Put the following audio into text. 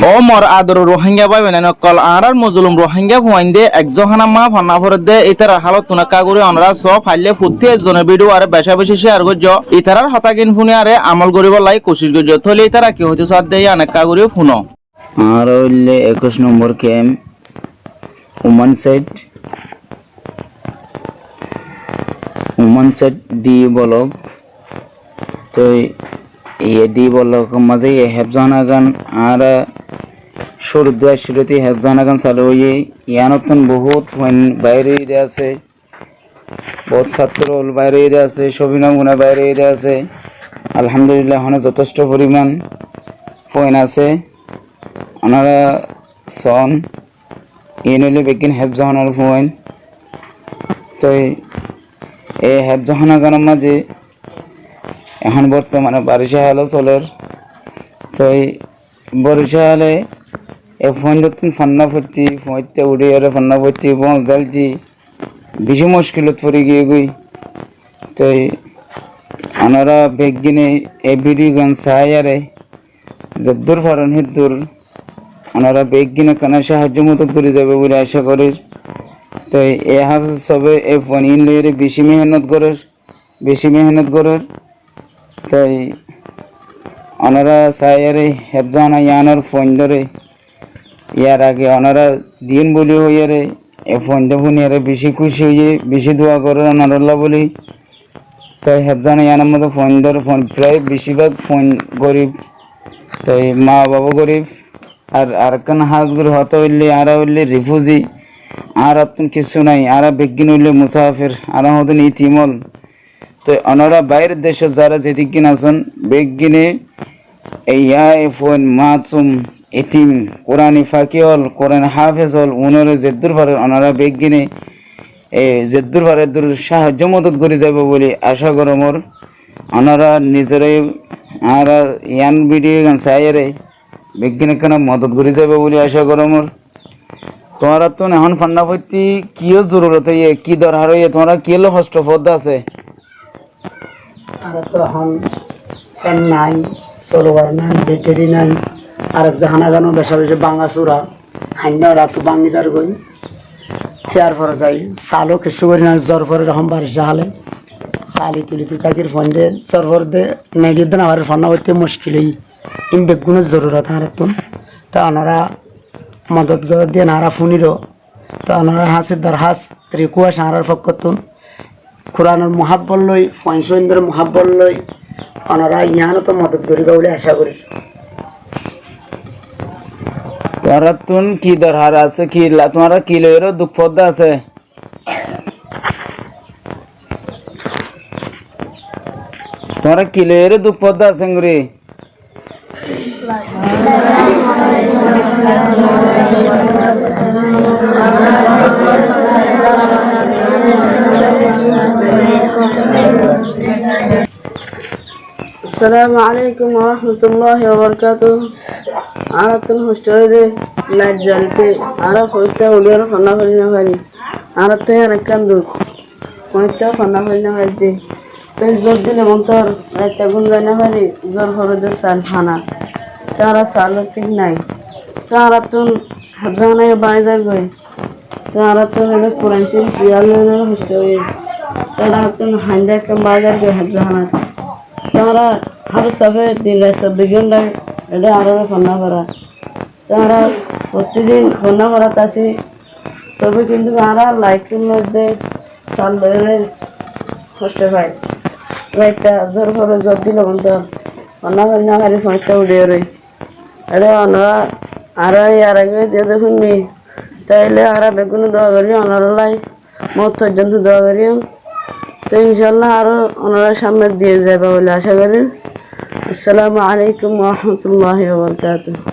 ও মর আদর রোহিঙ্গা ভাই বেন কল আর মজলুম রোহিঙ্গা হুয়াইন্দে একজহানা মা ফান্না ফরদে ইতার হালত তুনা কাগুরি অনরা সব ফাইলে ফুটতে একজনের ভিডিও আর বেশা বেশি শেয়ার করজ ইতারার হতাকিন ফোনে আরে আমল করিব লাই কোশিশ করজ থলে ইতারা কি হইতে সাথ দেই অনেক কাগুরি ফোনো আর হইলে 21 নম্বর ক্যাম্প উমান সাইড ডি বলক তো ये डी बोलो मजे ये हेफजाना गान आर शुरुती हेफजाना गान चालू ये यानतन बहुत বাইরে এরিয়া আছে বহুত ছাত্র বাইরে এরিয়া আছে সবিনা গুনা বাইরে এরিয়া আছে আলহামদুলিল্লাহ হনে যথেষ্ট পরিমাণ পয়েন্ট আছে ওনারা সন ইনলি বেকিন হেফজানার পয়েন্ট তো এই হেফজানা গানের মাঝে এখন বর্তমানে বারিশা হলো চলের তো এই বরিশালে এই ফোন ফান্না ভর্তি ফোঁতে উড়ে আর ফান্না ভর্তি বল জালজি বেশি মুশকিলত পড়ে গিয়ে গই তো আনারা বেগিনে এই ভিডিও গান সায়ারে যদ্দুর ফারন হিদ্দুর আনারা বেগিনে কানা সাহায্য মতো করে যাবে বলে আশা করি তো এই হাফ সবে এই ফোন ইনলে বেশি মেহনত করে তাই ওনারা সায়ারে হেফজানা ইয়ানোর ফোন ধরে ইয়ার আগে ওনারা দিন বলি হইয়ারে এ ফোন দেখুনিয়ারে বেশি খুশি হয়ে বেশি দোয়া করে ওনারল্লা বলি তাই হেফজানা ইয়ানোর মতো ফোন ধরে ফোন প্রায় বেশিরভাগ ফোন গরিব তাই মা বাবা গরিব আর কান হাজগুলো হতে হইলে আর হইলে রিফিউজি আর আপনি কিছু নাই আর বেগিন হইলে মুসাফির আর হতেন ইতিমল তো ওনারা বাইরের দেশে যারা যেদিকে আছেন বেগিনে ইয়া ফোন মাসুম এতিম কোরআনি ফাকিল কোরআন হাফেজ হল উনরে জেদ্দুর ভারে ওনারা বেগিনে জেদ্দুর ভারে দূর সাহায্য মদত করে যাবে বলে আশা করো মোর ওনারা নিজেরাই আর ইয়ান ভিডিও গান সাইরে বেগিনে কেন মদত করে যাবে বলে আশা করো মোর তোমারা তো এখন ফান্না ভর্তি কিও জরুরত হইয়ে কি দরকার হইয়ে তোমরা কি হলো হস্ত পদ আছে আর তখন ফ্যান নাই সোলোয়ার নাই ব্যাটারি নাই আর জাহানা গানো বেশা বেশি বাঙা চূড়া হান্য রাতু বাঙি যার গই ফেয়ার ফরে যাই চালও কিছু করি না জ্বর ফরে রকম বারিশ জাহালে কালি তুলি তাকির ফোন দে জ্বর ফর দে নেগিয়ে দেন আমার ফোন করতে মুশকিলই ইন বেগুনের জরুরত আর তুন তা ওনারা মদত করে দিয়ে নারা ফোনিরও তো ওনারা হাসির দরহাস রিকুয়াস আনার পক্ষতুন কোরআনের মহাব্বল লই পয়সেন্দ্রের মহাব্বল লই ওনারা ইয়ানো তো মদত করিবা বলে আশা করি তোরা তুন কি দরকার আছে কি তোমরা কি লইরো দুঃখ পদ্দা আছে তোমরা কি লইরো দুঃখ পদ্দা আছে গুরি আসসালামু আলাইকুম ওয়া রাহমাতুল্লাহি ওয়া বারাকাতুহু আরাতুল হোস্টেলে লাইট জ্বালতে আরা হইতে ওদের ফান্না করি না ভাই আর তো এর কান্দু কইতে ফান্না করি না ভাই দে তাই জোর দিলে মন্তর রাতে গুন যায় না ভাই জোর করে দে সাল খানা তারা সাল ঠিক নাই তারা তো হাজানা বাইরে গই তারা তো এর কোরআন ইয়ালে হোস্টেলে তারা তো হান্ডা কে বাজার কে হাজানা তারা হর সবে দিলে সব বিগন্ডা এটা আরো ফোনা করা তারা প্রতিদিন ফোনা করা তাসি তবে কিন্তু আরা লাইকের মধ্যে সালে কষ্ট পায় একটা জোর করে জোর দিল কিন্তু ফোনা করে না খালি ফোনটা উড়ে রই এটা ওনারা আরো আর আগে দিয়ে দেখুন নি তাইলে আরা বেগুন দোয়া করি ওনারা লাই মত পর্যন্ত দোয়া করি তো ইনশাল্লাহ আরো ওনারা সামনে দিয়ে যাবে বলে আশা করি আসসালামু আলাইকুম ওয়া রাহমাতুল্লাহি ওয়া বারাকাতুহু